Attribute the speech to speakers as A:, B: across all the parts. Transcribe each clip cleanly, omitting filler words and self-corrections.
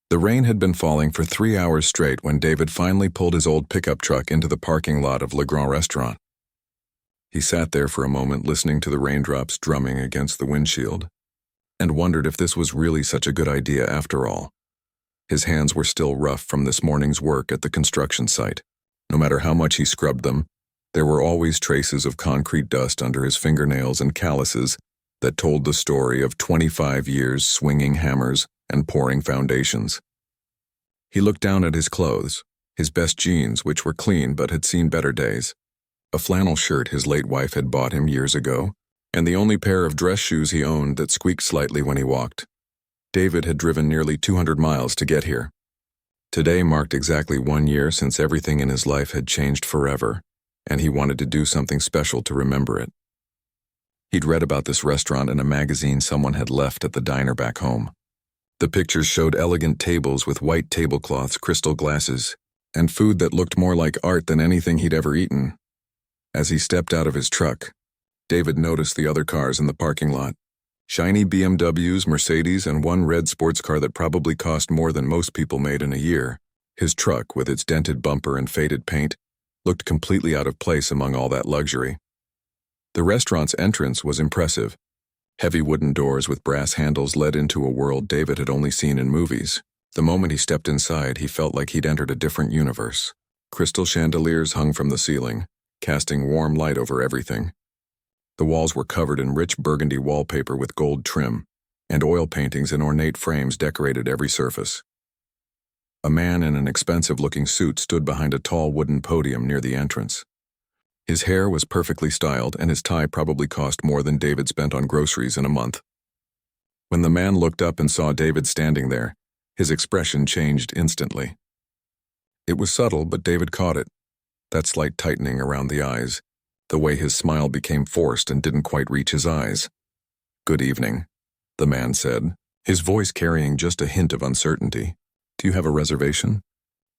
A: The rain had been falling for 3 hours straight when David finally pulled his old pickup truck into the parking lot of Le Grand Restaurant. He sat there for a moment listening to the raindrops drumming against the windshield, and wondered if this was really such a good idea after all. His hands were still rough from this morning's work at the construction site. No matter how much he scrubbed them, there were always traces of concrete dust under his fingernails and calluses that told the story of 25 years swinging hammers and pouring foundations. He looked down at his clothes, his best jeans, which were clean but had seen better days, a flannel shirt his late wife had bought him years ago, and the only pair of dress shoes he owned that squeaked slightly when he walked. David had driven nearly 200 miles to get here. Today marked exactly 1 year since everything in his life had changed forever, and he wanted to do something special to remember it. He'd read about this restaurant in a magazine someone had left at the diner back home. The pictures showed elegant tables with white tablecloths, crystal glasses, and food that looked more like art than anything he'd ever eaten. As he stepped out of his truck, David noticed the other cars in the parking lot. Shiny BMWs, Mercedes, and one red sports car that probably cost more than most people made in a year. His truck, with its dented bumper and faded paint, looked completely out of place among all that luxury. The restaurant's entrance was impressive. Heavy wooden doors with brass handles led into a world David had only seen in movies. The moment he stepped inside, he felt like he'd entered a different universe. Crystal chandeliers hung from the ceiling, casting warm light over everything. The walls were covered in rich burgundy wallpaper with gold trim, and oil paintings in ornate frames decorated every surface. A man in an expensive-looking suit stood behind a tall wooden podium near the entrance. His hair was perfectly styled, and his tie probably cost more than David spent on groceries in a month. When the man looked up and saw David standing there, his expression changed instantly. It was subtle, but David caught it. That slight tightening around the eyes, the way his smile became forced and didn't quite reach his eyes. "Good evening," the man said, his voice carrying just a hint of uncertainty. "Do you have a reservation?"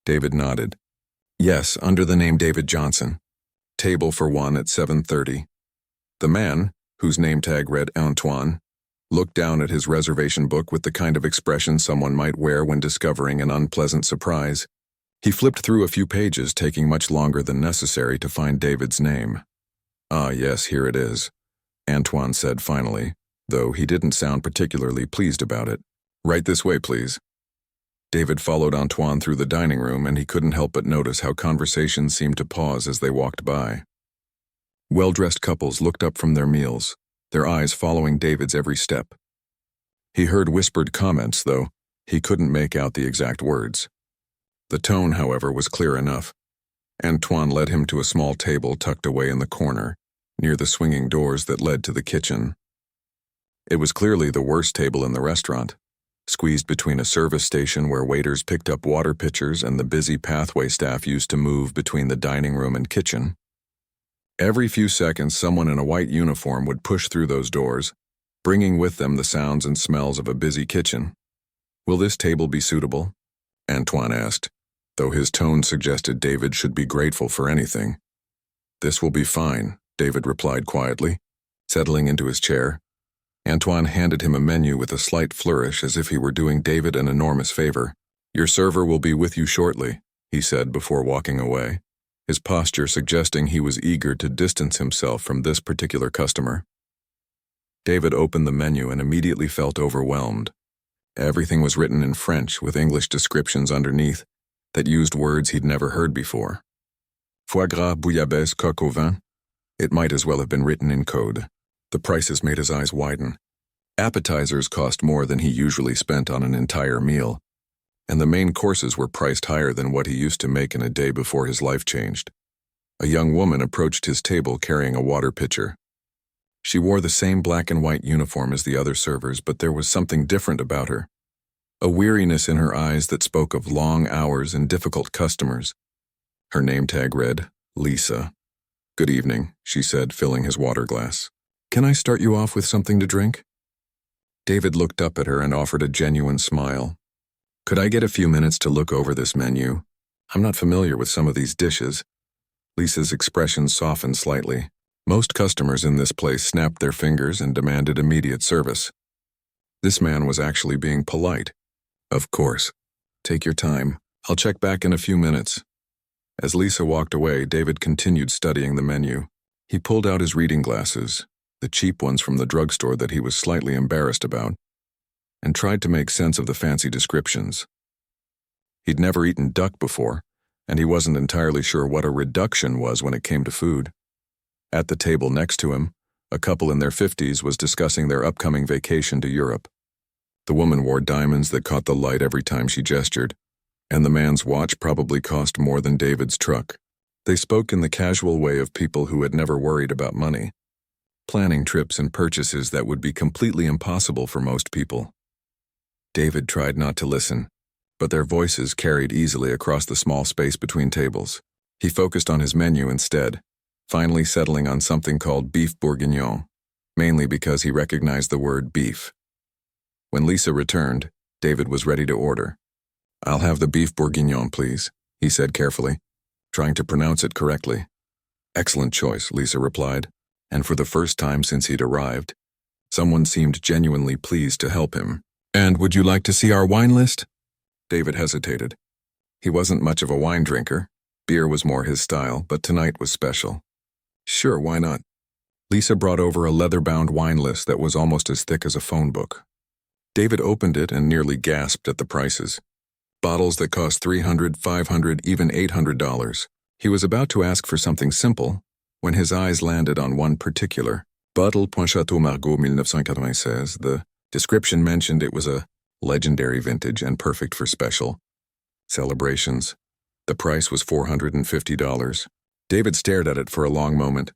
A: David nodded. "Yes, under the name David Johnson. Table for one at 7:30. The man, whose name tag read Antoine, looked down at his reservation book with the kind of expression someone might wear when discovering an unpleasant surprise. He flipped through a few pages, taking much longer than necessary to find David's name. "Ah, yes, here it is," Antoine said finally, though he didn't sound particularly pleased about it. "Right this way, please." David followed Antoine through the dining room, and he couldn't help but notice how conversations seemed to pause as they walked by. Well-dressed couples looked up from their meals, their eyes following David's every step. He heard whispered comments, though he couldn't make out the exact words. The tone, however, was clear enough. Antoine led him to a small table tucked away in the corner, near the swinging doors that led to the kitchen. It was clearly the worst table in the restaurant, squeezed between a service station where waiters picked up water pitchers and the busy pathway staff used to move between the dining room and kitchen. Every few seconds, someone in a white uniform would push through those doors, bringing with them the sounds and smells of a busy kitchen. "Will this table be suitable?" Antoine asked, though his tone suggested David should be grateful for anything. "This will be fine," David replied quietly, settling into his chair. Antoine handed him a menu with a slight flourish as if he were doing David an enormous favor. "Your server will be with you shortly," he said before walking away, his posture suggesting he was eager to distance himself from this particular customer. David opened the menu and immediately felt overwhelmed. Everything was written in French with English descriptions underneath that used words he'd never heard before. Foie gras, bouillabaisse, coq au vin. It might as well have been written in code. The prices made his eyes widen. Appetizers cost more than he usually spent on an entire meal, and the main courses were priced higher than what he used to make in a day before his life changed. A young woman approached his table carrying a water pitcher. She wore the same black and white uniform as the other servers, but there was something different about her. A weariness in her eyes that spoke of long hours and difficult customers. Her name tag read, Lisa. "Good evening," she said, filling his water glass. "Can I start you off with something to drink?" David looked up at her and offered a genuine smile. "Could I get a few minutes to look over this menu? I'm not familiar with some of these dishes." Lisa's expression softened slightly. Most customers in this place snapped their fingers and demanded immediate service. This man was actually being polite. "Of course. Take your time. I'll check back in a few minutes." As Lisa walked away, David continued studying the menu. He pulled out his reading glasses, the cheap ones from the drugstore that he was slightly embarrassed about, and tried to make sense of the fancy descriptions. He'd never eaten duck before, and he wasn't entirely sure what a reduction was when it came to food. At the table next to him, a couple in their 50s was discussing their upcoming vacation to Europe. The woman wore diamonds that caught the light every time she gestured, and the man's watch probably cost more than David's truck. They spoke in the casual way of people who had never worried about money, planning trips and purchases that would be completely impossible for most people. David tried not to listen, but their voices carried easily across the small space between tables. He focused on his menu instead, finally settling on something called beef bourguignon, mainly because he recognized the word beef. When Lisa returned, David was ready to order. "I'll have the beef bourguignon, please," he said carefully, trying to pronounce it correctly. "Excellent choice," Lisa replied, and for the first time since he'd arrived, someone seemed genuinely pleased to help him. "And would you like to see our wine list?" David hesitated. He wasn't much of a wine drinker. Beer was more his style, but tonight was special. "Sure, why not?" Lisa brought over a leather-bound wine list that was almost as thick as a phone book. David opened it and nearly gasped at the prices. Bottles that cost $300, $500, even $800. He was about to ask for something simple when his eyes landed on one particular bottle Chateau Margaux 1996. The description mentioned it was a legendary vintage and perfect for special celebrations. The price was $450. David stared at it for a long moment,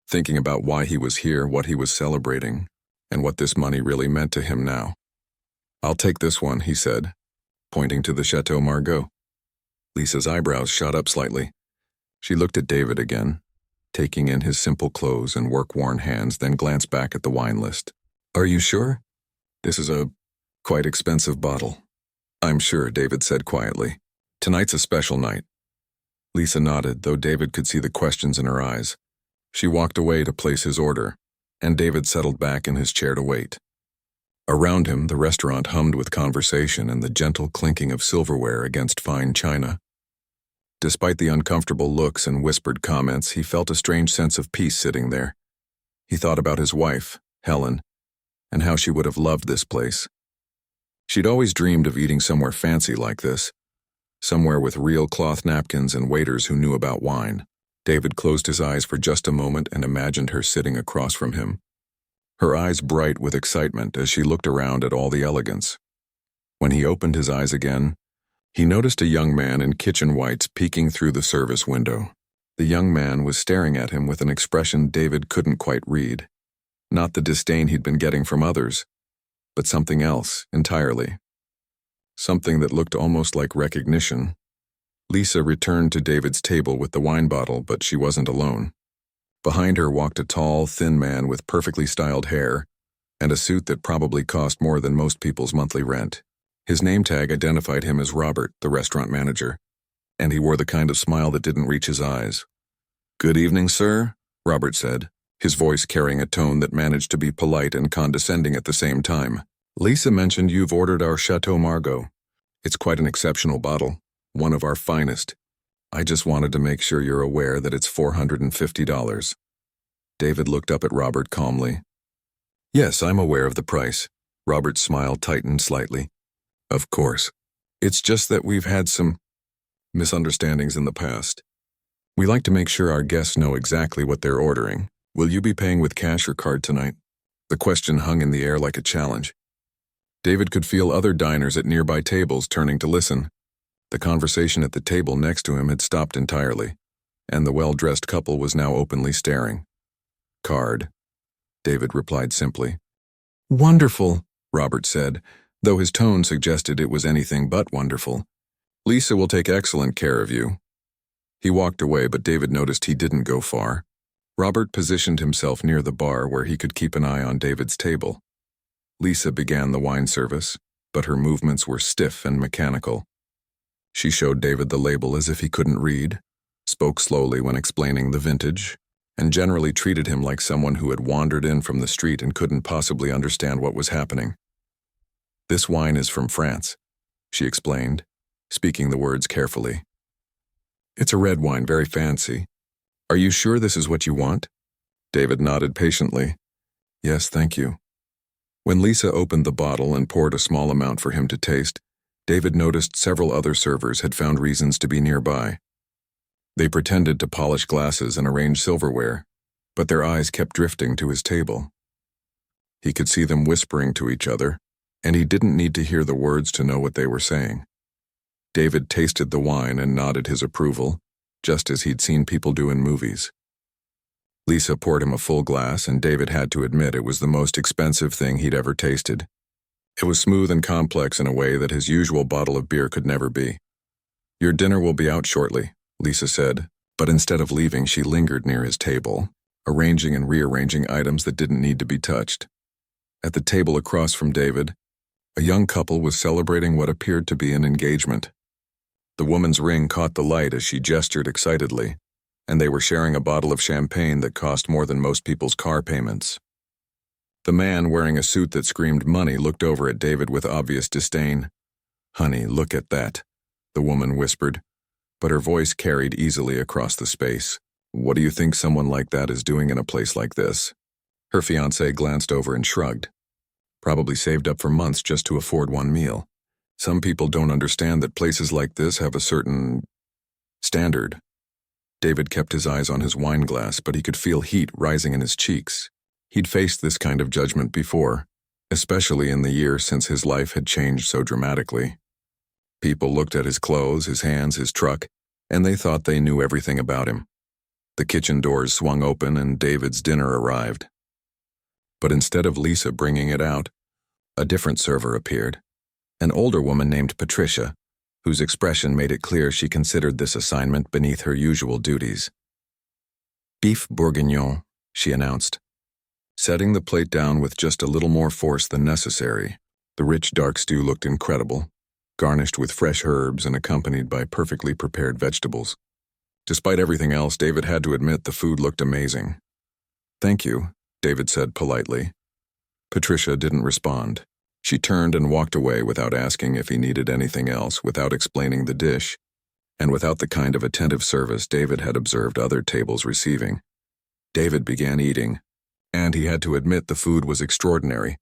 A: thinking about why he was here, what he was celebrating, and what this money really meant to him now. "I'll take this one," he said, pointing to the Chateau Margaux. Lisa's eyebrows shot up slightly. She looked at David again, taking in his simple clothes and work-worn hands, then glanced back at the wine list. "Are you sure? This is a quite expensive bottle." "I'm sure," David said quietly. "Tonight's a special night." Lisa nodded, though David could see the questions in her eyes. She walked away to place his order, and David settled back in his chair to wait. Around him, the restaurant hummed with conversation and the gentle clinking of silverware against fine china. Despite the uncomfortable looks and whispered comments, he felt a strange sense of peace sitting there. He thought about his wife, Helen, and how she would have loved this place. She'd always dreamed of eating somewhere fancy like this, somewhere with real cloth napkins and waiters who knew about wine. David closed his eyes for just a moment and imagined her sitting across from him, her eyes bright with excitement as she looked around at all the elegance. When he opened his eyes again, he noticed a young man in kitchen whites peeking through the service window. The young man was staring at him with an expression David couldn't quite read. Not the disdain he'd been getting from others, but something else entirely. Something that looked almost like recognition. Lisa returned to David's table with the wine bottle, but she wasn't alone. Behind her walked a tall, thin man with perfectly styled hair and a suit that probably cost more than most people's monthly rent. His name tag identified him as Robert, the restaurant manager, and he wore the kind of smile that didn't reach his eyes. "Good evening, sir," Robert said, his voice carrying a tone that managed to be polite and condescending at the same time. "Lisa mentioned you've ordered our Chateau Margaux. It's quite an exceptional bottle, one of our finest. I just wanted to make sure you're aware that it's $450. David looked up at Robert calmly. "Yes, I'm aware of the price." Robert's smile tightened slightly. "Of course. It's just that we've had some misunderstandings in the past. We like to make sure our guests know exactly what they're ordering. Will you be paying with cash or card tonight?" The question hung in the air like a challenge. David could feel other diners at nearby tables turning to listen. The conversation at the table next to him had stopped entirely, and the well-dressed couple was now openly staring. "Card," David replied simply. "Wonderful," Robert said, though his tone suggested it was anything but wonderful. "Lisa will take excellent care of you." He walked away, but David noticed he didn't go far. Robert positioned himself near the bar where he could keep an eye on David's table. Lisa began the wine service, but her movements were stiff and mechanical. She showed David the label as if he couldn't read, spoke slowly when explaining the vintage, and generally treated him like someone who had wandered in from the street and couldn't possibly understand what was happening. "This wine is from France," she explained, speaking the words carefully. "It's a red wine, very fancy. Are you sure this is what you want?" David nodded patiently. "Yes, thank you." When Lisa opened the bottle and poured a small amount for him to taste, David noticed several other servers had found reasons to be nearby. They pretended to polish glasses and arrange silverware, but their eyes kept drifting to his table. He could see them whispering to each other, and he didn't need to hear the words to know what they were saying. David tasted the wine and nodded his approval, just as he'd seen people do in movies. Lisa poured him a full glass, and David had to admit it was the most expensive thing he'd ever tasted. It was smooth and complex in a way that his usual bottle of beer could never be. "Your dinner will be out shortly," Lisa said, but instead of leaving, she lingered near his table, arranging and rearranging items that didn't need to be touched. At the table across from David, a young couple was celebrating what appeared to be an engagement. The woman's ring caught the light as she gestured excitedly, and they were sharing a bottle of champagne that cost more than most people's car payments. The man, wearing a suit that screamed money, looked over at David with obvious disdain. "Honey, look at that," the woman whispered, but her voice carried easily across the space. "What do you think someone like that is doing in a place like this?" Her fiancé glanced over and shrugged. "Probably saved up for months just to afford one meal. Some people don't understand that places like this have a certain standard." David kept his eyes on his wine glass, but he could feel heat rising in his cheeks. He'd faced this kind of judgment before, especially in the year since his life had changed so dramatically. People looked at his clothes, his hands, his truck, and they thought they knew everything about him. The kitchen doors swung open and David's dinner arrived. But instead of Lisa bringing it out, a different server appeared. An older woman named Patricia, whose expression made it clear she considered this assignment beneath her usual duties. "Beef bourguignon," she announced, setting the plate down with just a little more force than necessary. The rich dark stew looked incredible, garnished with fresh herbs and accompanied by perfectly prepared vegetables. Despite everything else, David had to admit the food looked amazing. "Thank you," David said politely. Patricia didn't respond. She turned and walked away without asking if he needed anything else, without explaining the dish, and without the kind of attentive service David had observed other tables receiving. David began eating, and he had to admit the food was extraordinary.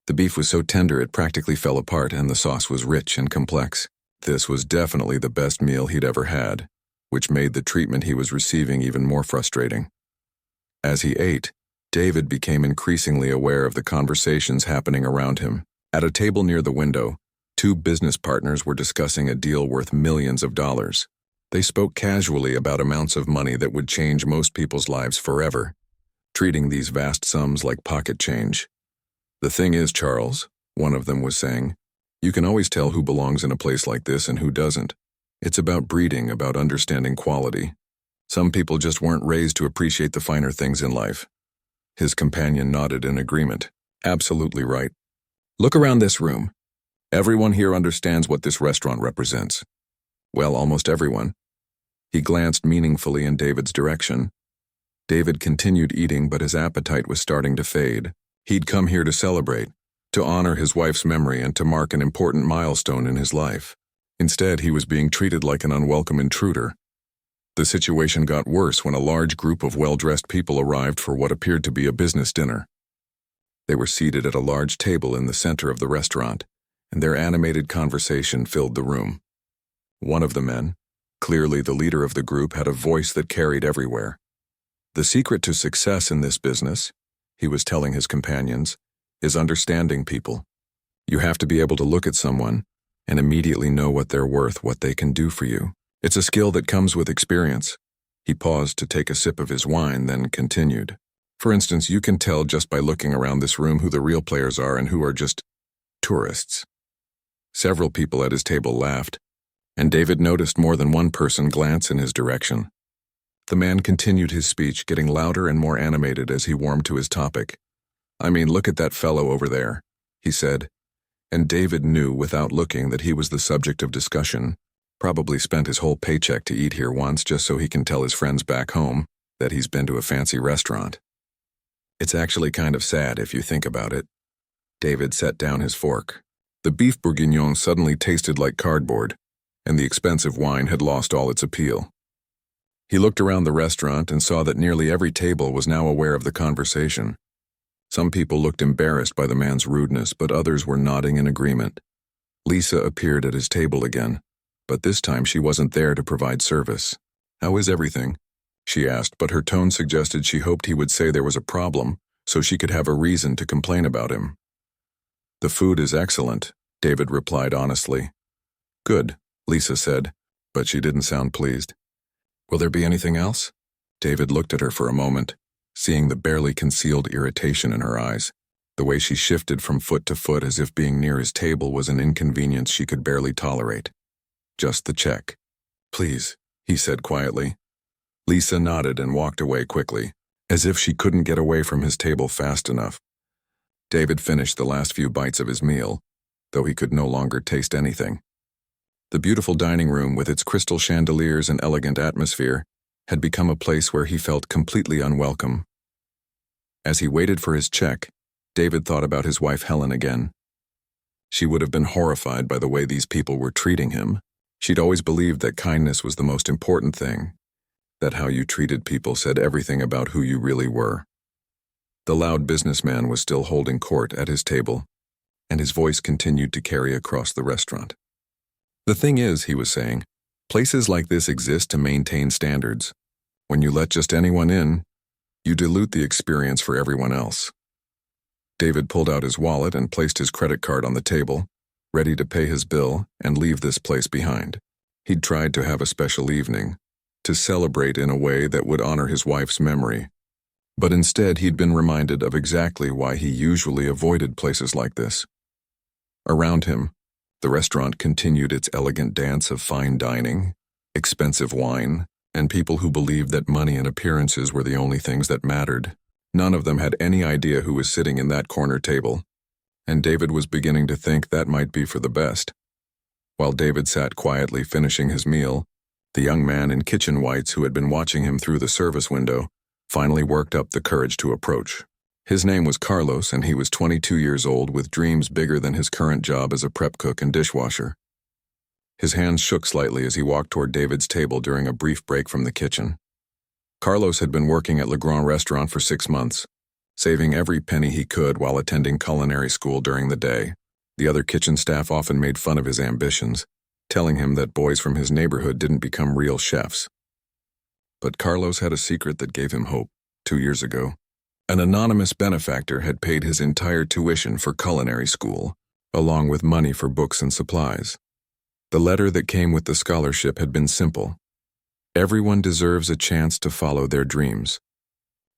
A: The beef was so tender it practically fell apart, and the sauce was rich and complex. This was definitely the best meal he'd ever had, which made the treatment he was receiving even more frustrating. As he ate, David became increasingly aware of the conversations happening around him. At a table near the window, two business partners were discussing a deal worth millions of dollars. They spoke casually about amounts of money that would change most people's lives forever, treating these vast sums like pocket change. "The thing is, Charles," one of them was saying, "you can always tell who belongs in a place like this and who doesn't. It's about breeding, about understanding quality. Some people just weren't raised to appreciate the finer things in life." His companion nodded in agreement. "Absolutely right. Look around this room. Everyone here understands what this restaurant represents. Well, almost everyone." He glanced meaningfully in David's direction. David continued eating, but his appetite was starting to fade. He'd come here to celebrate, to honor his wife's memory, and to mark an important milestone in his life. Instead, he was being treated like an unwelcome intruder. The situation got worse when a large group of well-dressed people arrived for what appeared to be a business dinner. They were seated at a large table in the center of the restaurant, and their animated conversation filled the room. One of the men, clearly the leader of the group, had a voice that carried everywhere. "The secret to success in this business," he was telling his companions, "is understanding people. You have to be able to look at someone and immediately know what they're worth, what they can do for you. It's a skill that comes with experience." He paused to take a sip of his wine, then continued. "For instance, you can tell just by looking around this room who the real players are and who are just tourists." Several people at his table laughed, and David noticed more than one person glance in his direction. The man continued his speech, getting louder and more animated as he warmed to his topic. "I mean, look at that fellow over there," he said, and David knew without looking that he was the subject of discussion. Probably spent his whole paycheck to eat here once just so he can tell his friends back home that he's been to a fancy restaurant. It's actually kind of sad if you think about it. David set down his fork. The beef bourguignon suddenly tasted like cardboard. and the expensive wine had lost all its appeal. He looked around the restaurant and saw that nearly every table was now aware of the conversation. Some people looked embarrassed by the man's rudeness, but others were nodding in agreement. Lisa appeared at his table again, but this time she wasn't there to provide service. "How is everything?" she asked, but her tone suggested she hoped he would say there was a problem, so she could have a reason to complain about him. "The food is excellent," David replied honestly. "Good," Lisa said, but she didn't sound pleased. "Will there be anything else?" David looked at her for a moment, seeing the barely concealed irritation in her eyes, the way she shifted from foot to foot as if being near his table was an inconvenience she could barely tolerate. "Just the check." "Please," he said quietly. Lisa nodded and walked away quickly, as if she couldn't get away from his table fast enough. David finished the last few bites of his meal, though he could no longer taste anything. The beautiful dining room, with its crystal chandeliers and elegant atmosphere, had become a place where he felt completely unwelcome. As he waited for his check, David thought about his wife Helen again. She would have been horrified by the way these people were treating him. She'd always believed that kindness was the most important thing, that how you treated people said everything about who you really were. The loud businessman was still holding court at his table, and his voice continued to carry across the restaurant. "The thing is," he was saying, "places like this exist to maintain standards. When you let just anyone in, you dilute the experience for everyone else." David pulled out his wallet and placed his credit card on the table, ready to pay his bill and leave this place behind. He'd tried to have a special evening, to celebrate in a way that would honor his wife's memory. But instead, he'd been reminded of exactly why he usually avoided places like this. Around him, the restaurant continued its elegant dance of fine dining, expensive wine, and people who believed that money and appearances were the only things that mattered. None of them had any idea who was sitting in that corner table, and David was beginning to think that might be for the best. While David sat quietly finishing his meal, the young man in kitchen whites who had been watching him through the service window finally worked up the courage to approach. His name was Carlos, and he was 22 years old with dreams bigger than his current job as a prep cook and dishwasher. His hands shook slightly as he walked toward David's table during a brief break from the kitchen. Carlos had been working at Le Grand Restaurant for 6 months, saving every penny he could while attending culinary school during the day. The other kitchen staff often made fun of his ambitions, telling him that boys from his neighborhood didn't become real chefs. But Carlos had a secret that gave him hope. 2 years ago, an anonymous benefactor had paid his entire tuition for culinary school, along with money for books and supplies. The letter that came with the scholarship had been simple. Everyone deserves a chance to follow their dreams.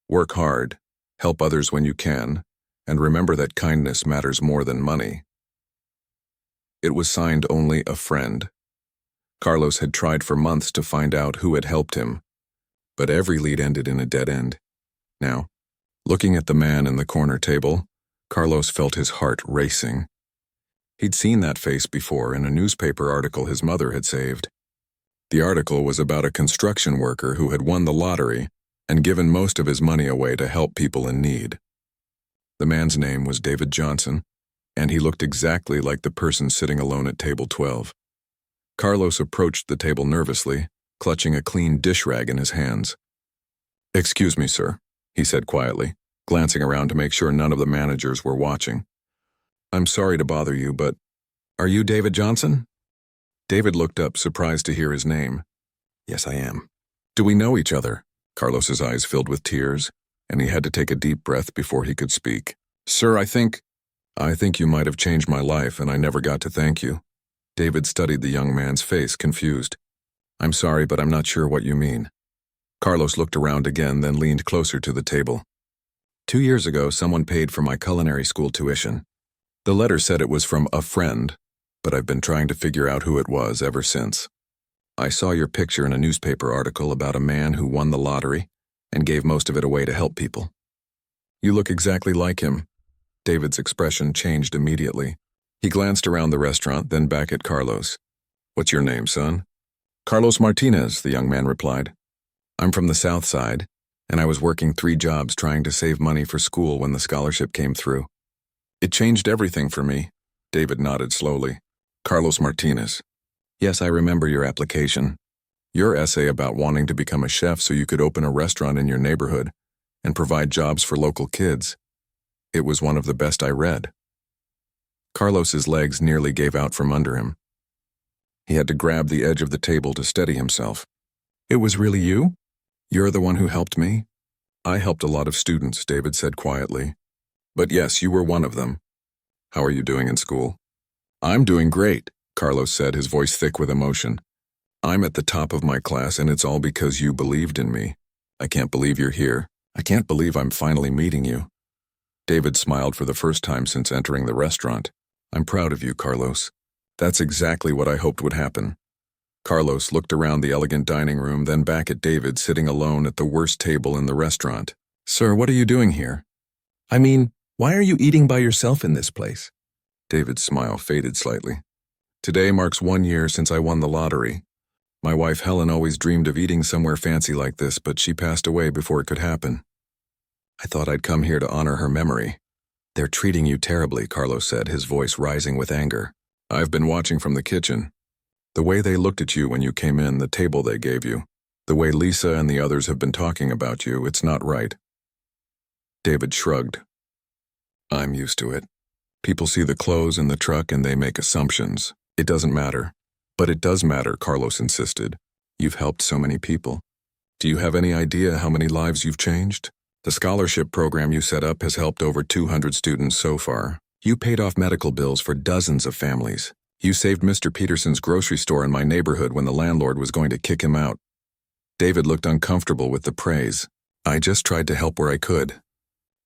A: Work hard, help others when you can, and remember that kindness matters more than money. It was signed only a friend. Carlos had tried for months to find out who had helped him, but every lead ended in a dead end. Now, looking at the man in the corner table, Carlos felt his heart racing. He'd seen that face before in a newspaper article his mother had saved. The article was about a construction worker who had won the lottery and given most of his money away to help people in need. The man's name was David Johnson, and he looked exactly like the person sitting alone at table 12. Carlos approached the table nervously, clutching a clean dish rag in his hands. "Excuse me, sir," he said quietly, glancing around to make sure none of the managers were watching. "I'm sorry to bother you, but are you David Johnson?" David looked up, surprised to hear his name. "Yes, I am." "Do we know each other?" Carlos's eyes filled with tears, and he had to take a deep breath before he could speak. "Sir, I think you might have changed my life, and I never got to thank you." David studied the young man's face, confused. "I'm sorry, but I'm not sure what you mean." Carlos looked around again, then leaned closer to the table. 2 years ago, someone paid for my culinary school tuition. The letter said it was from a friend, but I've been trying to figure out who it was ever since. I saw your picture in a newspaper article about a man who won the lottery and gave most of it away to help people. You look exactly like him. David's expression changed immediately. He glanced around the restaurant, then back at Carlos. "What's your name, son?" "Carlos Martinez," the young man replied. "I'm from the South Side, and I was working 3 jobs trying to save money for school when the scholarship came through. It changed everything for me." David nodded slowly. "Carlos Martinez. Yes, I remember your application. Your essay about wanting to become a chef so you could open a restaurant in your neighborhood and provide jobs for local kids. It was one of the best I read. Carlos's legs nearly gave out from under him. He had to grab the edge of the table to steady himself. It was really you? You're the one who helped me? I helped a lot of students, David said quietly. But yes, you were one of them. How are you doing in school? I'm doing great, Carlos said, his voice thick with emotion. I'm at the top of my class, and it's all because you believed in me. I can't believe you're here. I can't believe I'm finally meeting you. David smiled for the first time since entering the restaurant. I'm proud of you, Carlos. That's exactly what I hoped would happen. Carlos looked around the elegant dining room, then back at David sitting alone at the worst table in the restaurant. Sir, what are you doing here? I mean, why are you eating by yourself in this place? David's smile faded slightly. Today marks 1 year since I won the lottery. My wife Helen always dreamed of eating somewhere fancy like this, but she passed away before it could happen. I thought I'd come here to honor her memory. They're treating you terribly, Carlos said, his voice rising with anger. I've been watching from the kitchen. The way they looked at you when you came in, the table they gave you, the way Lisa and the others have been talking about you, it's not right. David shrugged. I'm used to it. People see the clothes in the truck and they make assumptions. It doesn't matter. But it does matter, Carlos insisted. You've helped so many people. Do you have any idea how many lives you've changed? The scholarship program you set up has helped over 200 students so far. You paid off medical bills for dozens of families. You saved Mr. Peterson's grocery store in my neighborhood when the landlord was going to kick him out. David looked uncomfortable with the praise. I just tried to help where I could.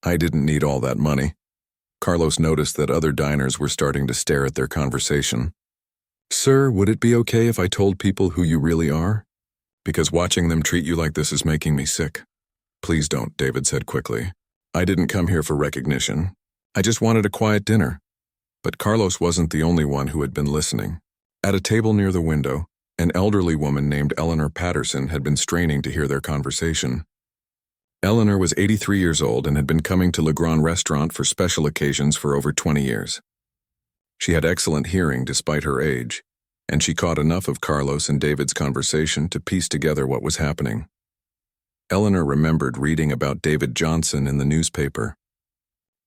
A: I didn't need all that money. Carlos noticed that other diners were starting to stare at their conversation. Sir, would it be okay if I told people who you really are? Because watching them treat you like this is making me sick. Please don't, David said quickly. I didn't come here for recognition. I just wanted a quiet dinner. But Carlos wasn't the only one who had been listening. At a table near the window, an elderly woman named Eleanor Patterson had been straining to hear their conversation. Eleanor was 83 years old and had been coming to Le Grand Restaurant for special occasions for over 20 years. She had excellent hearing despite her age, and she caught enough of Carlos and David's conversation to piece together what was happening. Eleanor remembered reading about David Johnson in the newspaper.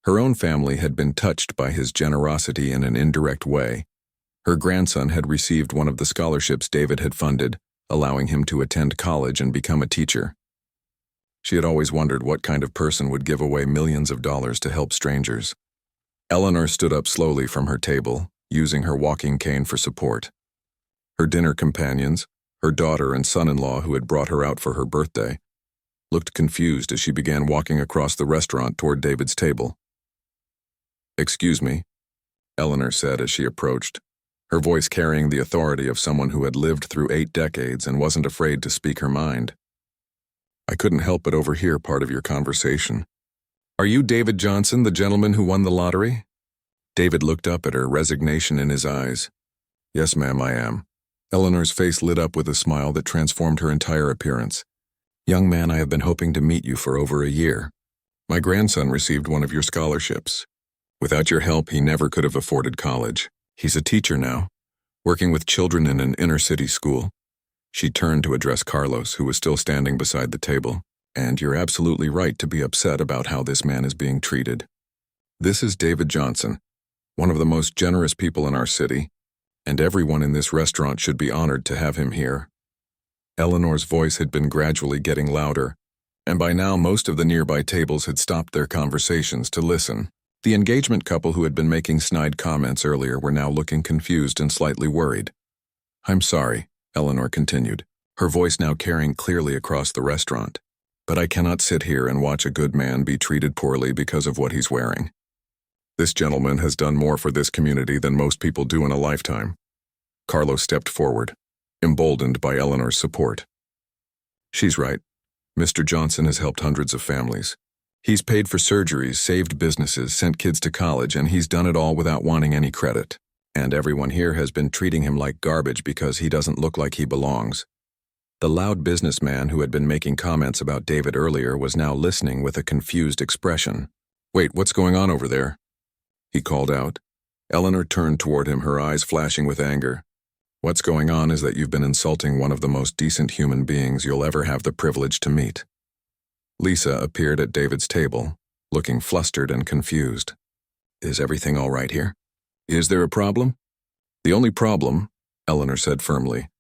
A: Her own family had been touched by his generosity in an indirect way. Her grandson had received one of the scholarships David had funded, allowing him to attend college and become a teacher. She had always wondered what kind of person would give away millions of dollars to help strangers. Eleanor stood up slowly from her table, using her walking cane for support. Her dinner companions, her daughter and son-in-law who had brought her out for her birthday, looked confused as she began walking across the restaurant toward David's table. Excuse me, Eleanor said as she approached, her voice carrying the authority of someone who had lived through 8 decades and wasn't afraid to speak her mind. I couldn't help but overhear part of your conversation. Are you David Johnson, the gentleman who won the lottery? David looked up at her, resignation in his eyes. Yes, ma'am, I am. Eleanor's face lit up with a smile that transformed her entire appearance. Young man, I have been hoping to meet you for over a year. My grandson received one of your scholarships. Without your help, he never could have afforded college. He's a teacher now, working with children in an inner-city school. She turned to address Carlos, who was still standing beside the table. And you're absolutely right to be upset about how this man is being treated. This is David Johnson, one of the most generous people in our city, and everyone in this restaurant should be honored to have him here. Eleanor's voice had been gradually getting louder, and by now most of the nearby tables had stopped their conversations to listen. The engagement couple who had been making snide comments earlier were now looking confused and slightly worried. I'm sorry, Eleanor continued, her voice now carrying clearly across the restaurant. But I cannot sit here and watch a good man be treated poorly because of what he's wearing. This gentleman has done more for this community than most people do in a lifetime. Carlos stepped forward, emboldened by Eleanor's support. She's right. Mr. Johnson has helped hundreds of families. He's paid for surgeries, saved businesses, sent kids to college, and he's done it all without wanting any credit. And everyone here has been treating him like garbage because he doesn't look like he belongs. The loud businessman who had been making comments about David earlier was now listening with a confused expression. Wait, what's going on over there? He called out. Eleanor turned toward him, her eyes flashing with anger. What's going on is that you've been insulting one of the most decent human beings you'll ever have the privilege to meet." Lisa appeared at David's table, looking flustered and confused. "Is everything all right here? Is there a problem?" "The only problem," Eleanor said firmly,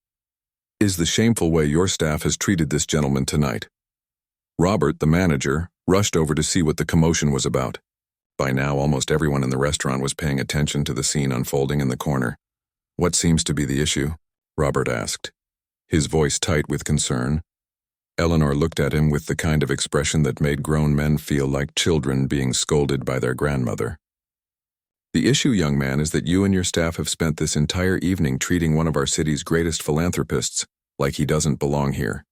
A: "is the shameful way your staff has treated this gentleman tonight." Robert, the manager, rushed over to see what the commotion was about. By now, almost everyone in the restaurant was paying attention to the scene unfolding in the corner. "What seems to be the issue?" Robert asked, his voice tight with concern. Eleanor looked at him with the kind of expression that made grown men feel like children being scolded by their grandmother. "The issue, young man, is that you and your staff have spent this entire evening treating one of our city's greatest philanthropists like he doesn't belong here."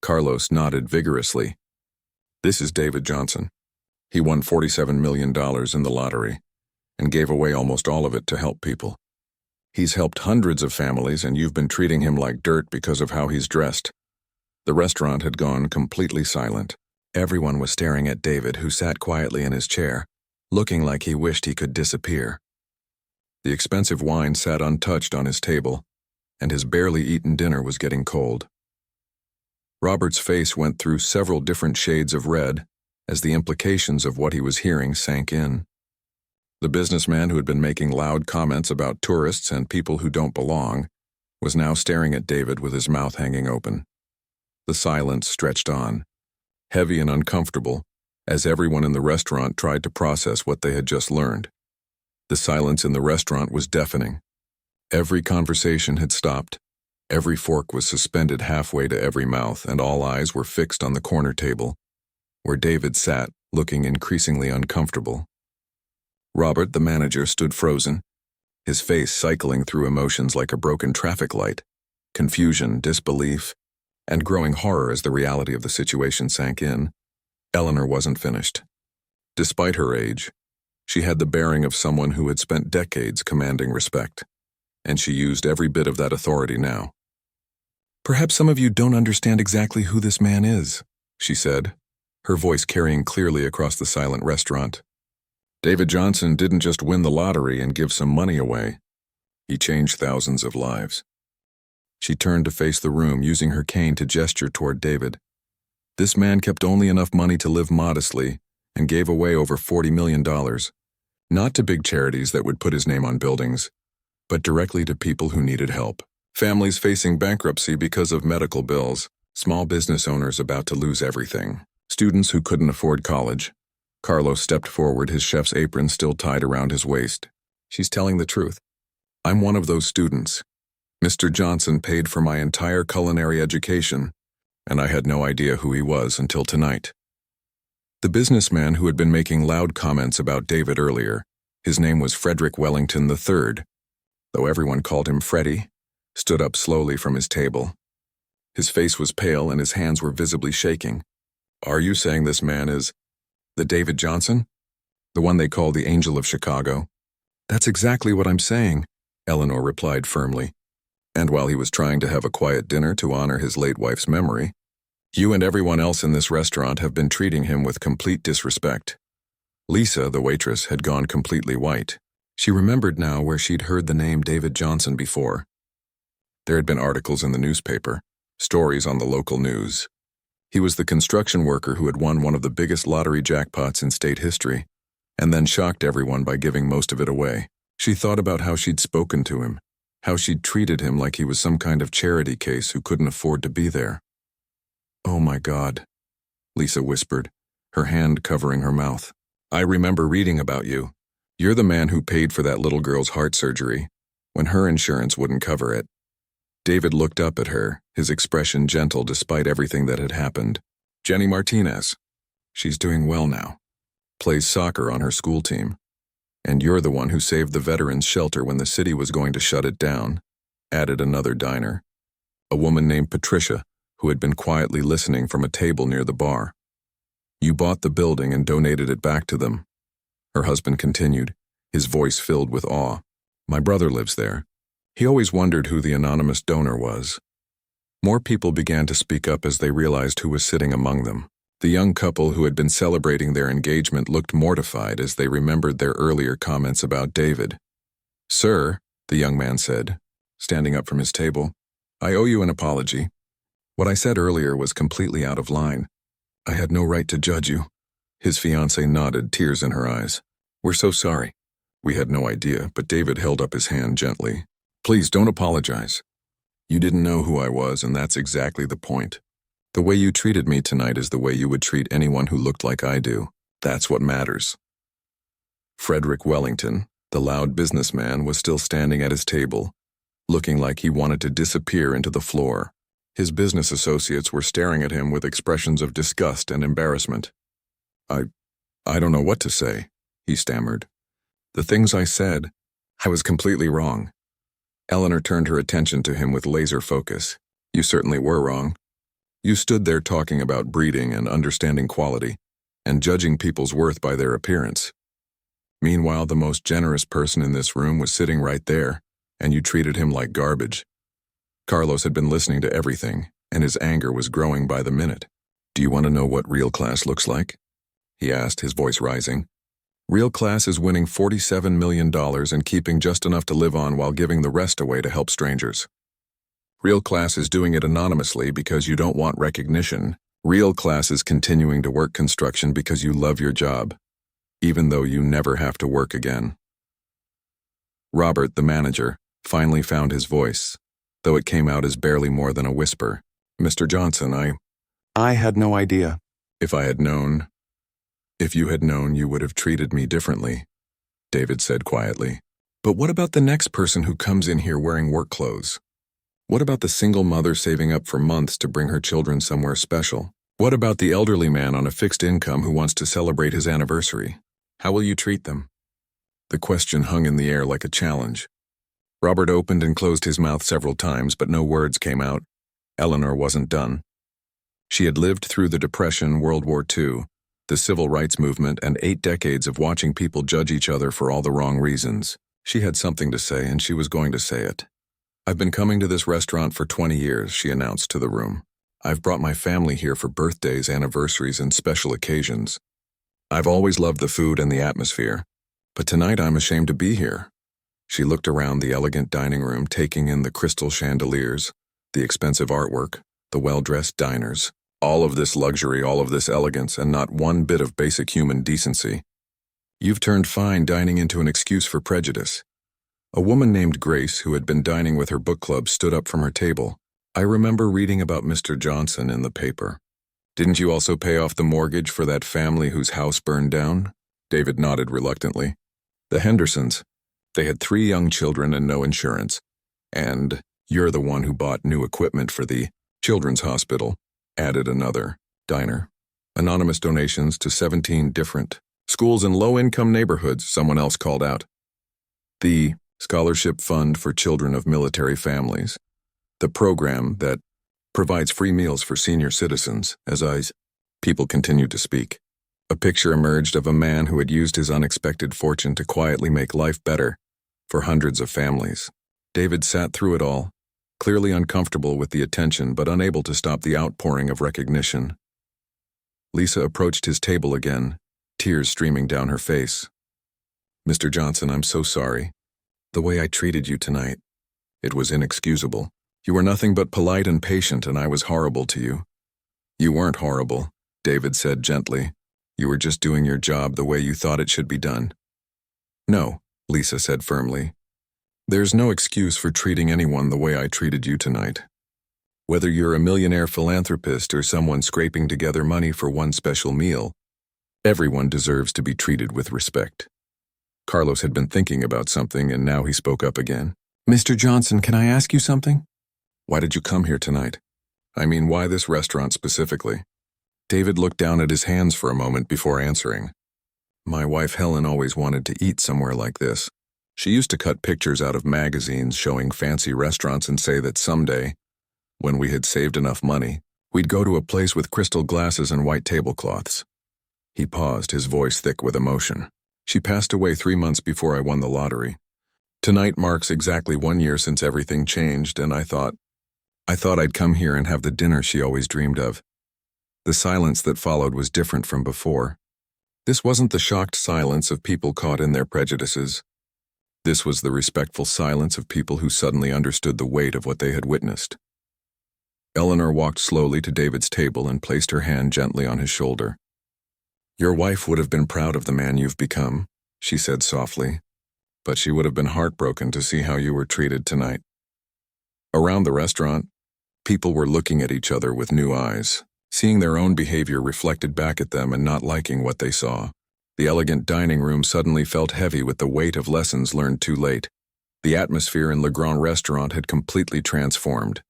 A: Carlos nodded vigorously. "This is David Johnson. He won $47 million in the lottery and gave away almost all of it to help people. He's helped hundreds of families, and you've been treating him like dirt because of how he's dressed." The restaurant had gone completely silent. Everyone was staring at David, who sat quietly in his chair, looking like he wished he could disappear. The expensive wine sat untouched on his table, and his barely eaten dinner was getting cold. Robert's face went through several different shades of red as the implications of what he was hearing sank in. The businessman who had been making loud comments about tourists and people who don't belong was now staring at David with his mouth hanging open. The silence stretched on, heavy and uncomfortable, as everyone in the restaurant tried to process what they had just learned. The silence in the restaurant was deafening. Every conversation had stopped. Every fork was suspended halfway to every mouth, and all eyes were fixed on the corner table, where David sat, looking increasingly uncomfortable. Robert, the manager, stood frozen, his face cycling through emotions like a broken traffic light, confusion, disbelief, and growing horror as the reality of the situation sank in. Eleanor wasn't finished. Despite her age, she had the bearing of someone who had spent decades commanding respect, and she used every bit of that authority now. "Perhaps some of you don't understand exactly who this man is," she said, her voice carrying clearly across the silent restaurant. "David Johnson didn't just win the lottery and give some money away. He changed thousands of lives." She turned to face the room, using her cane to gesture toward David. "This man kept only enough money to live modestly and gave away over $40 million, not to big charities that would put his name on buildings, but directly to people who needed help. Families facing bankruptcy because of medical bills, small business owners about to lose everything, students who couldn't afford college." Carlos stepped forward, his chef's apron still tied around his waist. "She's telling the truth. I'm one of those students. Mr. Johnson paid for my entire culinary education, and I had no idea who he was until tonight." The businessman who had been making loud comments about David earlier, his name was Frederick Wellington III, though everyone called him Freddie, stood up slowly from his table. His face was pale and his hands were visibly shaking. "Are you saying this man is the David Johnson? The one they call the Angel of Chicago?" "That's exactly what I'm saying," Eleanor replied firmly. "And while he was trying to have a quiet dinner to honor his late wife's memory, you and everyone else in this restaurant have been treating him with complete disrespect." Lisa, the waitress, had gone completely white. She remembered now where she'd heard the name David Johnson before. There had been articles in the newspaper, stories on the local news. He was the construction worker who had won one of the biggest lottery jackpots in state history, and then shocked everyone by giving most of it away. She thought about how she'd spoken to him, how she'd treated him like he was some kind of charity case who couldn't afford to be there. "Oh my God," Lisa whispered, her hand covering her mouth. "I remember reading about you. You're the man who paid for that little girl's heart surgery, when her insurance wouldn't cover it." David looked up at her, his expression gentle despite everything that had happened. "Jenny Martinez. She's doing well now. Plays soccer on her school team. And you're the one who saved the veterans' shelter when the city was going to shut it down," added another diner, a woman named Patricia, who had been quietly listening from a table near the bar. "You bought the building and donated it back to them," her husband continued, his voice filled with awe. "My brother lives there. He always wondered who the anonymous donor was." More people began to speak up as they realized who was sitting among them. The young couple who had been celebrating their engagement looked mortified as they remembered their earlier comments about David. "Sir," the young man said, standing up from his table. "I owe you an apology. What I said earlier was completely out of line. I had no right to judge you." His fiancée nodded, tears in her eyes. "We're so sorry. We had no idea," but David held up his hand gently. "Please don't apologize. You didn't know who I was, and that's exactly the point. The way you treated me tonight is the way you would treat anyone who looked like I do. That's what matters." Frederick Wellington, the loud businessman, was still standing at his table, looking like he wanted to disappear into the floor. His business associates were staring at him with expressions of disgust and embarrassment. I don't know what to say," he stammered. "The things I said, I was completely wrong." Eleanor turned her attention to him with laser focus. "You certainly were wrong. You stood there talking about breeding and understanding quality, and judging people's worth by their appearance. Meanwhile, the most generous person in this room was sitting right there, and you treated him like garbage." Carlos had been listening to everything, and his anger was growing by the minute. "Do you want to know what real class looks like?" he asked, his voice rising. "Real class is winning $47 million and keeping just enough to live on while giving the rest away to help strangers. Real class is doing it anonymously because you don't want recognition. Real class is continuing to work construction because you love your job, even though you never have to work again." Robert, the manager, finally found his voice, though it came out as barely more than a whisper. "Mr. Johnson, I had no idea. If you had known, you would have treated me differently," David said quietly. "But what about the next person who comes in here wearing work clothes? What about the single mother saving up for months to bring her children somewhere special? What about the elderly man on a fixed income who wants to celebrate his anniversary? How will you treat them?" The question hung in the air like a challenge. Robert opened and closed his mouth several times, but no words came out. Eleanor wasn't done. She had lived through the Depression, World War II, the Civil Rights Movement, and 8 decades of watching people judge each other for all the wrong reasons. She had something to say, and she was going to say it. "I've been coming to this restaurant for 20 years, she announced to the room. "I've brought my family here for birthdays, anniversaries, and special occasions. I've always loved the food and the atmosphere, but tonight I'm ashamed to be here." She looked around the elegant dining room, taking in the crystal chandeliers, the expensive artwork, the well-dressed diners. All of this luxury, all of this elegance, and not one bit of basic human decency. "You've turned fine dining into an excuse for prejudice." A woman named Grace, who had been dining with her book club, stood up from her table. "I remember reading about Mr. Johnson in the paper. Didn't you also pay off the mortgage for that family whose house burned down?" David nodded reluctantly. "The Hendersons. They had 3 young children and no insurance. And you're the one who bought new equipment for the children's hospital," added another diner. "Anonymous donations to 17 different schools in low-income neighborhoods," someone else called out. "The Scholarship Fund for Children of Military Families. The program that provides free meals for senior citizens." People continued to speak. A picture emerged of a man who had used his unexpected fortune to quietly make life better for hundreds of families. David sat through it all, clearly uncomfortable with the attention but unable to stop the outpouring of recognition. Lisa approached his table again, tears streaming down her face. "Mr. Johnson, I'm so sorry. The way I treated you tonight, it was inexcusable. You were nothing but polite and patient, and I was horrible to you." "You weren't horrible," David said gently. "You were just doing your job the way you thought it should be done." "No," Lisa said firmly. "There's no excuse for treating anyone the way I treated you tonight. Whether you're a millionaire philanthropist or someone scraping together money for one special meal, everyone deserves to be treated with respect." Carlos had been thinking about something, and now he spoke up again. "Mr. Johnson, can I ask you something?" "Why did you come here tonight? I mean, why this restaurant specifically?" David looked down at his hands for a moment before answering. "My wife Helen always wanted to eat somewhere like this. She used to cut pictures out of magazines showing fancy restaurants and say that someday, when we had saved enough money, we'd go to a place with crystal glasses and white tablecloths." He paused, his voice thick with emotion. "She passed away 3 months before I won the lottery. Tonight marks exactly 1 year since everything changed, and I thought I'd come here and have the dinner she always dreamed of." The silence that followed was different from before. This wasn't the shocked silence of people caught in their prejudices. This was the respectful silence of people who suddenly understood the weight of what they had witnessed. Eleanor walked slowly to David's table and placed her hand gently on his shoulder. "Your wife would have been proud of the man you've become," she said softly, "but she would have been heartbroken to see how you were treated tonight." Around the restaurant, people were looking at each other with new eyes, seeing their own behavior reflected back at them and not liking what they saw. The elegant dining room suddenly felt heavy with the weight of lessons learned too late. The atmosphere in Le Grand Restaurant had completely transformed.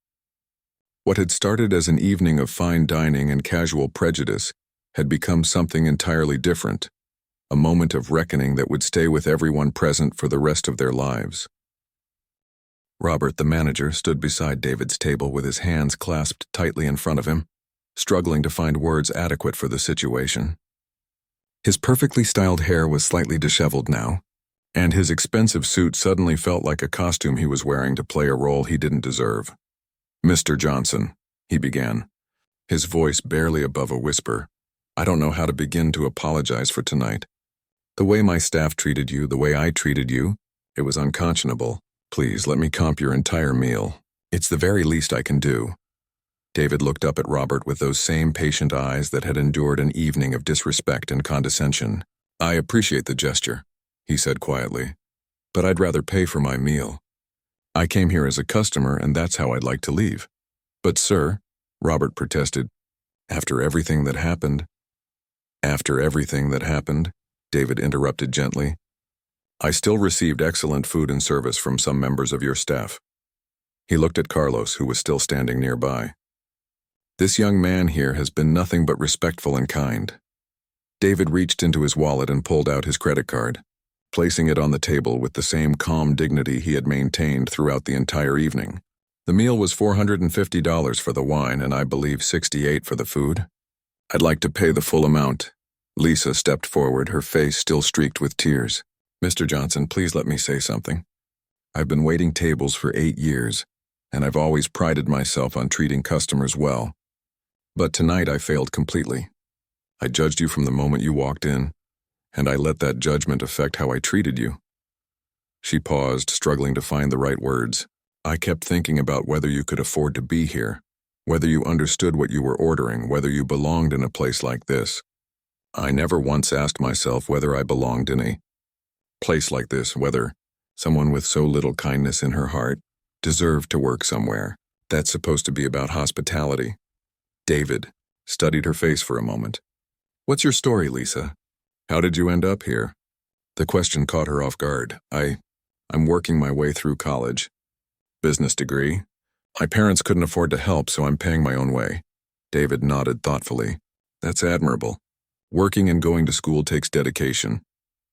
A: What had started as an evening of fine dining and casual prejudice had become something entirely different, a moment of reckoning that would stay with everyone present for the rest of their lives. Robert, the manager, stood beside David's table with his hands clasped tightly in front of him, struggling to find words adequate for the situation. His perfectly styled hair was slightly disheveled now, and his expensive suit suddenly felt like a costume he was wearing to play a role he didn't deserve. "Mr. Johnson," he began, his voice barely above a whisper, "I don't know how to begin to apologize for tonight. The way my staff treated you, the way I treated you, it was unconscionable. Please, let me comp your entire meal. It's the very least I can do." David looked up at Robert with those same patient eyes that had endured an evening of disrespect and condescension. "I appreciate the gesture," he said quietly, "but I'd rather pay for my meal. I came here as a customer, and that's how I'd like to leave." "But sir," Robert protested, "after everything that happened—" "After everything that happened," David interrupted gently, "I still received excellent food and service from some members of your staff." He looked at Carlos, who was still standing nearby. "This young man here has been nothing but respectful and kind." David reached into his wallet and pulled out his credit card, placing it on the table with the same calm dignity he had maintained throughout the entire evening. "The meal was $450 for the wine and I believe $68 for the food. I'd like to pay the full amount." Lisa stepped forward, her face still streaked with tears. "Mr. Johnson, please let me say something. I've been waiting tables for 8 years, and I've always prided myself on treating customers well. But tonight I failed completely. I judged you from the moment you walked in, and I let that judgment affect how I treated you." She paused, struggling to find the right words. "I kept thinking about whether you could afford to be here, whether you understood what you were ordering, whether you belonged in a place like this. I never once asked myself whether I belonged in a place like this, whether someone with so little kindness in her heart deserved to work somewhere that's supposed to be about hospitality." David studied her face for a moment. "What's your story, Lisa? How did you end up here?" The question caught her off guard. I'm working my way through college. Business degree. My parents couldn't afford to help, so I'm paying my own way." David nodded thoughtfully. "That's admirable. Working and going to school takes dedication."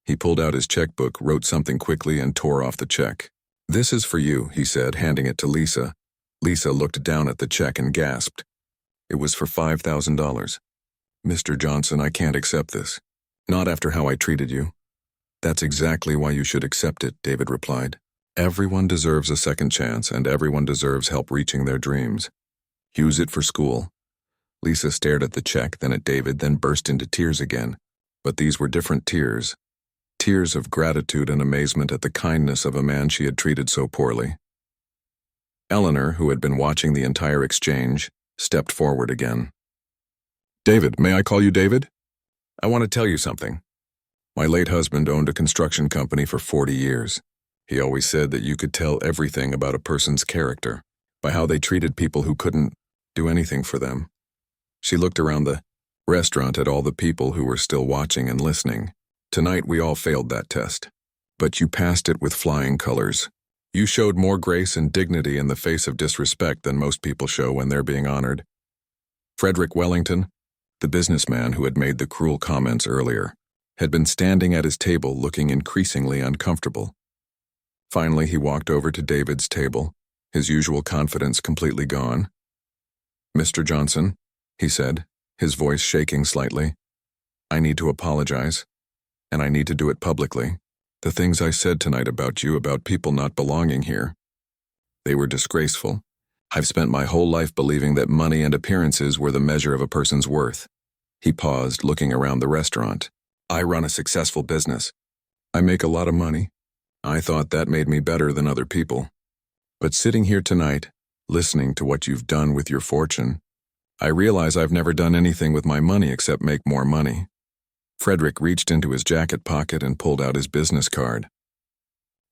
A: He pulled out his checkbook, wrote something quickly, and tore off the check. "This is for you," he said, handing it to Lisa. Lisa looked down at the check and gasped. It was for $5,000. "Mr. Johnson, I can't accept this. Not after how I treated you." "That's exactly why you should accept it," David replied. "Everyone deserves a second chance, and everyone deserves help reaching their dreams. Use it for school." Lisa stared at the check, then at David, then burst into tears again. But these were different tears. Tears of gratitude and amazement at the kindness of a man she had treated so poorly. Eleanor, who had been watching the entire exchange, stepped forward again. "David, may I call you David? I want to tell you something. My late husband owned a construction company for 40 years. He always said that you could tell everything about a person's character by how they treated people who couldn't do anything for them." She looked around the restaurant at all the people who were still watching and listening. "Tonight we all failed that test. But you passed it with flying colors. You showed more grace and dignity in the face of disrespect than most people show when they're being honored." Frederick Wellington, the businessman who had made the cruel comments earlier, had been standing at his table looking increasingly uncomfortable. Finally, he walked over to David's table, his usual confidence completely gone. "Mr. Johnson," he said, his voice shaking slightly, "I need to apologize, and I need to do it publicly. The things I said tonight about you, about people not belonging here, they were disgraceful. I've spent my whole life believing that money and appearances were the measure of a person's worth." He paused, looking around the restaurant. "I run a successful business. I make a lot of money. I thought that made me better than other people. But sitting here tonight, listening to what you've done with your fortune, I realize I've never done anything with my money except make more money. Frederick reached into his jacket pocket and pulled out his business card.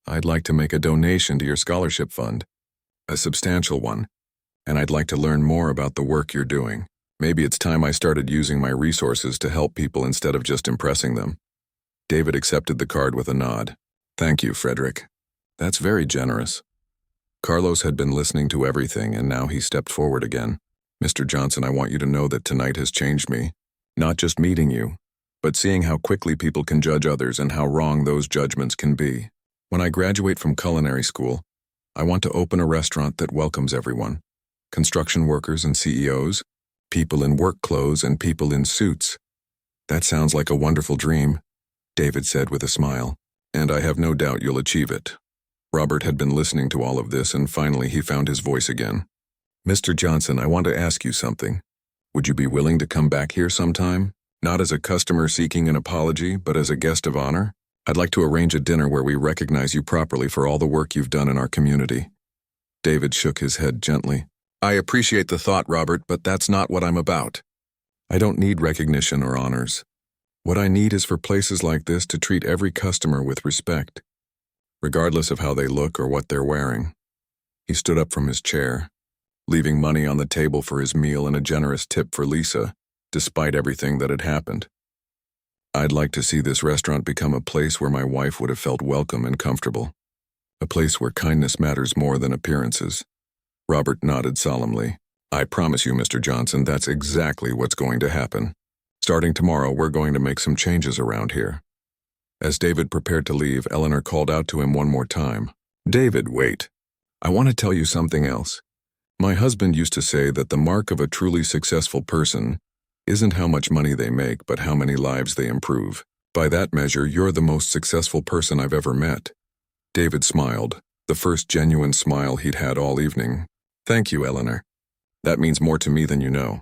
A: I'd like to make a donation to your scholarship fund, a substantial one, and I'd like to learn more about the work you're doing. Maybe it's time I started using my resources to help people instead of just impressing them. David accepted the card with a nod. Thank you, Frederick. That's very generous. Carlos had been listening to everything, and now he stepped forward again. Mr. Johnson, I want you to know that tonight has changed me. Not just meeting you, but seeing how quickly people can judge others and how wrong those judgments can be. When I graduate from culinary school, I want to open a restaurant that welcomes everyone. Construction workers and CEOs, people in work clothes and people in suits. That sounds like a wonderful dream, David said with a smile, and I have no doubt you'll achieve it. Robert had been listening to all of this, and finally he found his voice again. Mr. Johnson, I want to ask you something. Would you be willing to come back here sometime? Not as a customer seeking an apology, but as a guest of honor? I'd like to arrange a dinner where we recognize you properly for all the work you've done in our community. David shook his head gently. I appreciate the thought, Robert, but that's not what I'm about. I don't need recognition or honors. What I need is for places like this to treat every customer with respect, regardless of how they look or what they're wearing. He stood up from his chair, leaving money on the table for his meal and a generous tip for Lisa, despite everything that had happened. I'd like to see this restaurant become a place where my wife would have felt welcome and comfortable, a place where kindness matters more than appearances. Robert nodded solemnly. I promise you, Mr. Johnson, that's exactly what's going to happen. Starting tomorrow, we're going to make some changes around here. As David prepared to leave, Eleanor called out to him one more time. David, wait. I want to tell you something else. My husband used to say that the mark of a truly successful person isn't how much money they make, but how many lives they improve. By that measure, you're the most successful person I've ever met. David smiled, the first genuine smile he'd had all evening. Thank you, Eleanor. That means more to me than you know.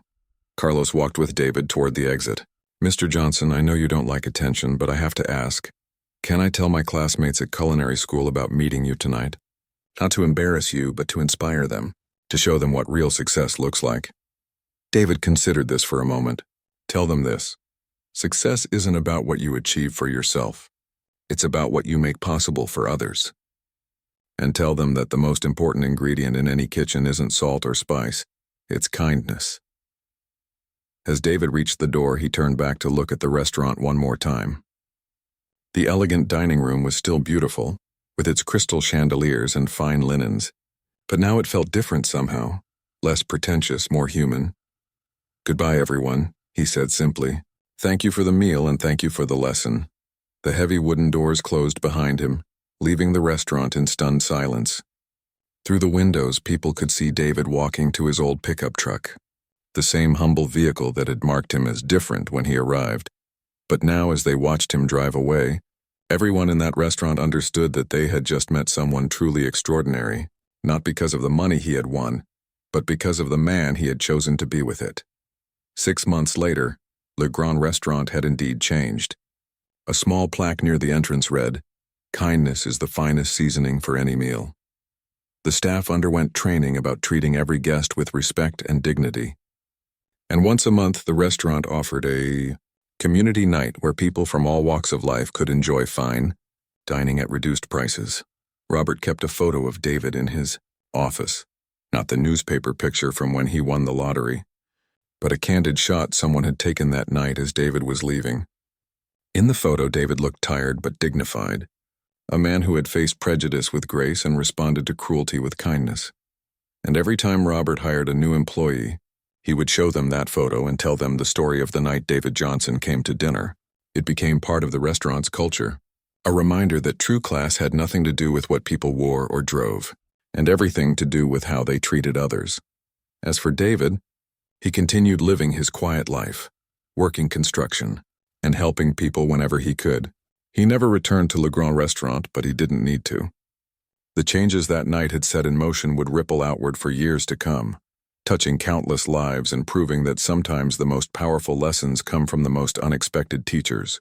A: Carlos walked with David toward the exit. Mr. Johnson, I know you don't like attention, but I have to ask. Can I tell my classmates at culinary school about meeting you tonight? Not to embarrass you, but to inspire them, to show them what real success looks like. David considered this for a moment. Tell them this. Success isn't about what you achieve for yourself. It's about what you make possible for others. And tell them that the most important ingredient in any kitchen isn't salt or spice, it's kindness. As David reached the door, he turned back to look at the restaurant one more time. The elegant dining room was still beautiful, with its crystal chandeliers and fine linens, but now it felt different somehow, less pretentious, more human. Goodbye, everyone, he said simply. Thank you for the meal and thank you for the lesson. The heavy wooden doors closed behind him, leaving the restaurant in stunned silence. Through the windows, people could see David walking to his old pickup truck, the same humble vehicle that had marked him as different when he arrived. But now, as they watched him drive away, everyone in that restaurant understood that they had just met someone truly extraordinary, not because of the money he had won, but because of the man he had chosen to be with it. 6 months later, Le Grand Restaurant had indeed changed. A small plaque near the entrance read, "Kindness is the finest seasoning for any meal." The staff underwent training about treating every guest with respect and dignity. And once a month, the restaurant offered a community night where people from all walks of life could enjoy fine dining at reduced prices. Robert kept a photo of David in his office, not the newspaper picture from when he won the lottery, but a candid shot someone had taken that night as David was leaving. In the photo, David looked tired but dignified, a man who had faced prejudice with grace and responded to cruelty with kindness. And every time Robert hired a new employee, he would show them that photo and tell them the story of the night David Johnson came to dinner. It became part of the restaurant's culture, a reminder that true class had nothing to do with what people wore or drove, and everything to do with how they treated others. As for David, he continued living his quiet life, working construction, and helping people whenever he could. He never returned to Le Grand Restaurant, but he didn't need to. The changes that night had set in motion would ripple outward for years to come, touching countless lives and proving that sometimes the most powerful lessons come from the most unexpected teachers.